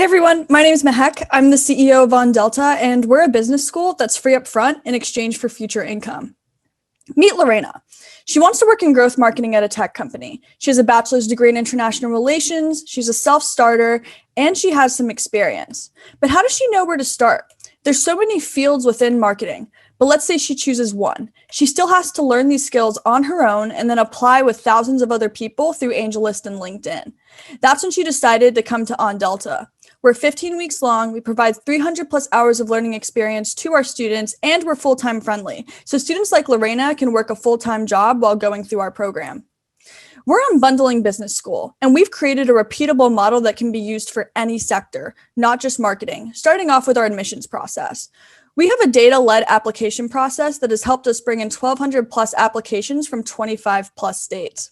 Hey everyone, my name is Mehak. I'm the CEO of OnDelta, and we're a business school that's free up front in exchange for future income. Meet Lorena. She wants to work in growth marketing at a tech company. She has a bachelor's degree in international relations, she's a self-starter, and she has some experience. But how does she know where to start? There's so many fields within marketing, but let's say she chooses one. She still has to learn these skills on her own and then apply with thousands of other people through AngelList and LinkedIn. That's when she decided to come to OnDelta. We're 15 weeks long. We provide 300 plus hours of learning experience to our students, and we're full-time friendly. So students like Lorena can work a full-time job while going through our program. We're Unbundling Business School, and we've created a repeatable model that can be used for any sector, not just marketing, starting off with our admissions process. We have a data-led application process that has helped us bring in 1,200 plus applications from 25 plus states.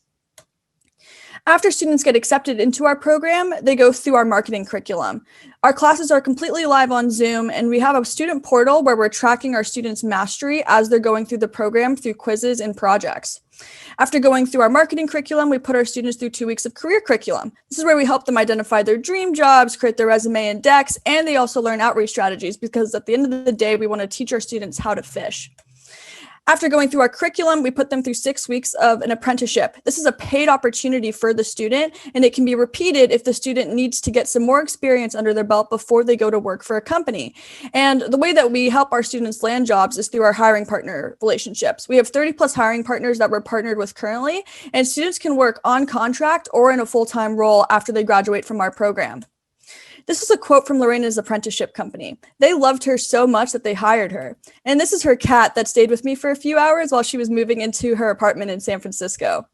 After students get accepted into our program, they go through our marketing curriculum. Our classes are completely live on Zoom, and we have a student portal where we're tracking our students' mastery as they're going through the program through quizzes and projects. After going through our marketing curriculum, we put our students through 2 weeks of career curriculum. This is where we help them identify their dream jobs, create their resume and decks, and they also learn outreach strategies because at the end of the day, we want to teach our students how to fish. After going through our curriculum, we put them through 6 weeks of an apprenticeship. This is a paid opportunity for the student, and it can be repeated if the student needs to get some more experience under their belt before they go to work for a company. And the way that we help our students land jobs is through our hiring partner relationships. We have 30 plus hiring partners that we're partnered with currently, and students can work on contract or in a full-time role after they graduate from our program. This is a quote from Lorena's apprenticeship company. They loved her so much that they hired her. And this is her cat that stayed with me for a few hours while she was moving into her apartment in San Francisco.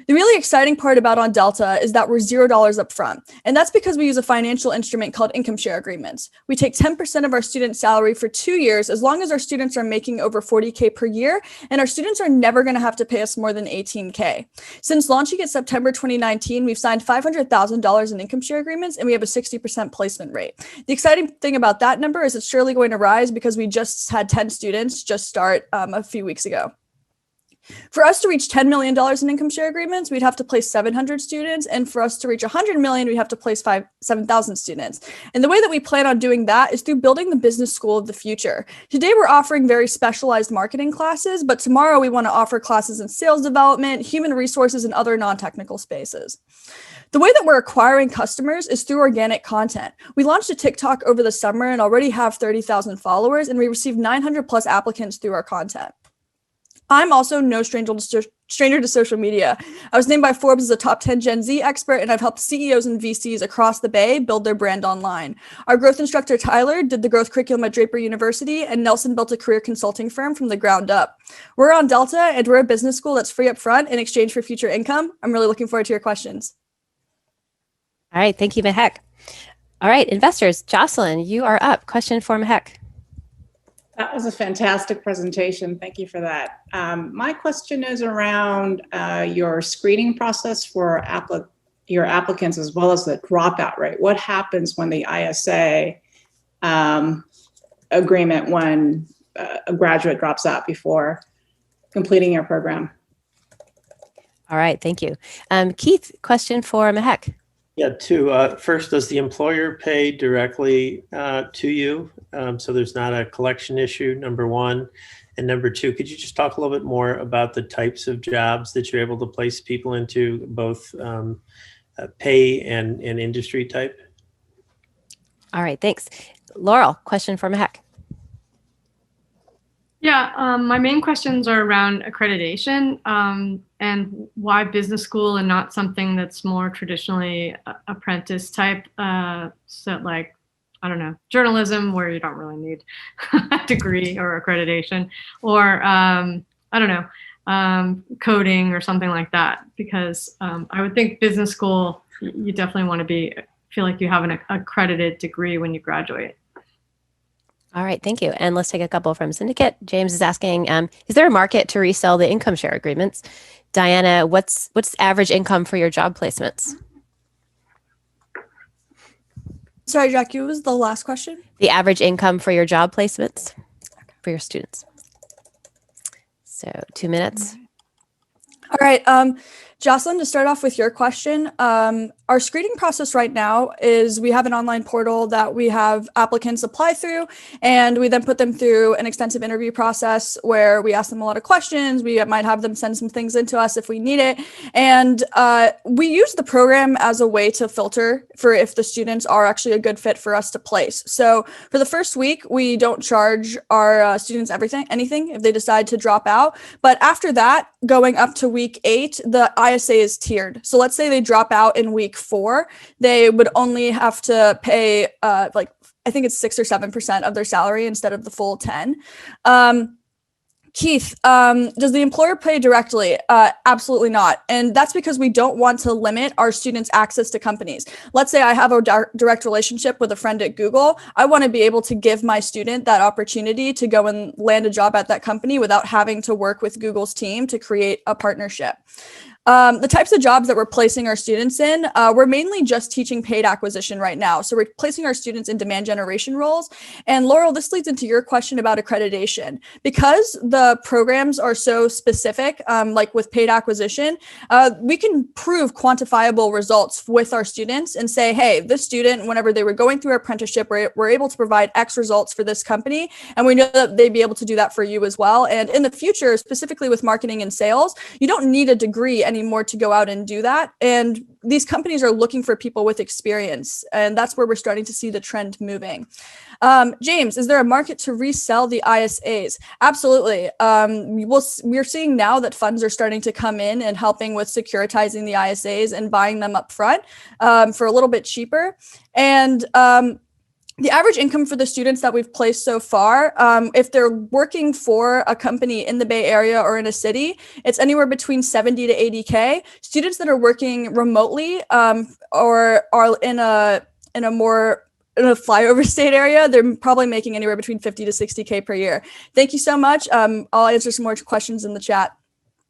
The really exciting part about OnDelta is that we're $0 up front. And that's because we use a financial instrument called income share agreements. We take 10% of our student salary for 2 years, as long as our students are making over 40K per year, and our students are never gonna have to pay us more than 18K. Since launching in September 2019, we've signed $500,000 in income share agreements, and we have a 60% placement rate. The exciting thing about that number is it's surely going to rise because we just had 10 students just start a few weeks ago. For us to reach $10 million in income share agreements, we'd have to place 700 students. And for us to reach 100 million, we'd have to place 7,000 students. And the way that we plan on doing that is through building the business school of the future. Today, we're offering very specialized marketing classes, but tomorrow we want to offer classes in sales development, human resources, and other non-technical spaces. The way that we're acquiring customers is through organic content. We launched a TikTok over the summer and already have 30,000 followers, and we received 900 plus applicants through our content. I'm also no stranger to social media. I was named by Forbes as a top 10 Gen Z expert, and I've helped CEOs and VCs across the Bay build their brand online. Our growth instructor, Tyler, did the growth curriculum at Draper University, and Nelson built a career consulting firm from the ground up. We're OnDelta, and we're a business school that's free up front in exchange for future income. I'm really looking forward to your questions. All right, thank you, Mehak. All right, investors, Jocelyn, you are up. Question for Mehak. That was a fantastic presentation. Thank you for that. My question is around your screening process for your applicants as well as the dropout rate. What happens when the ISA agreement when a graduate drops out before completing your program? All right, thank you. Keith, question for Mehak. Yeah, first, does the employer pay directly to you? So there's not a collection issue, number one. And number two, could you just talk a little bit more about the types of jobs that you're able to place people into, both pay and industry type? All right, thanks. Laurel, question for Mehak. Yeah, my main questions are around accreditation and why business school and not something that's more traditionally apprentice type. So like, I don't know, journalism where you don't really need a degree or accreditation, or I don't know, coding or something like that. Because I would think business school, you definitely want to feel like you have an accredited degree when you graduate. All right, thank you. And let's take a couple from Syndicate. James is asking, is there a market to resell the income share agreements? Diana, what's average income for your job placements? Sorry, Jackie, what was the last question? The average income for your job placements for your students. So 2 minutes. All right, Jocelyn, to start off with your question, our our screening process right now is we have an online portal that we have applicants apply through, and we then put them through an extensive interview process where we ask them a lot of questions. We might have them send some things into us if we need it. And we use the program as a way to filter for if the students are actually a good fit for us to place. So for the first week, we don't charge our students anything if they decide to drop out. But after that, going up to week 8, the ISA is tiered. So let's say they drop out in week 4, they would only have to pay I think it's 6 or 7% of their salary instead of the full 10. Keith, does the employer pay directly? Absolutely not. And that's because we don't want to limit our students' access to companies. Let's say I have a direct relationship with a friend at Google. I want to be able to give my student that opportunity to go and land a job at that company without having to work with Google's team to create a partnership. The types of jobs that we're placing our students in, we're mainly just teaching paid acquisition right now. So we're placing our students in demand generation roles. And Laurel, this leads into your question about accreditation. Because the programs are so specific, like with paid acquisition, we can prove quantifiable results with our students and say, hey, this student, whenever they were going through apprenticeship, we're able to provide X results for this company. And we know that they'd be able to do that for you as well. And in the future, specifically with marketing and sales, you don't need a degree anymore to go out and do that. And these companies are looking for people with experience. And that's where we're starting to see the trend moving. James, is there a market to resell the ISAs? Absolutely. We're seeing now that funds are starting to come in and helping with securitizing the ISAs and buying them up front for a little bit cheaper. And the average income for the students that we've placed so far, if they're working for a company in the Bay Area or in a city, it's anywhere between 70 to 80K. Students that are working remotely or are in a flyover state area, they're probably making anywhere between 50 to 60K per year. Thank you so much. I'll answer some more questions in the chat.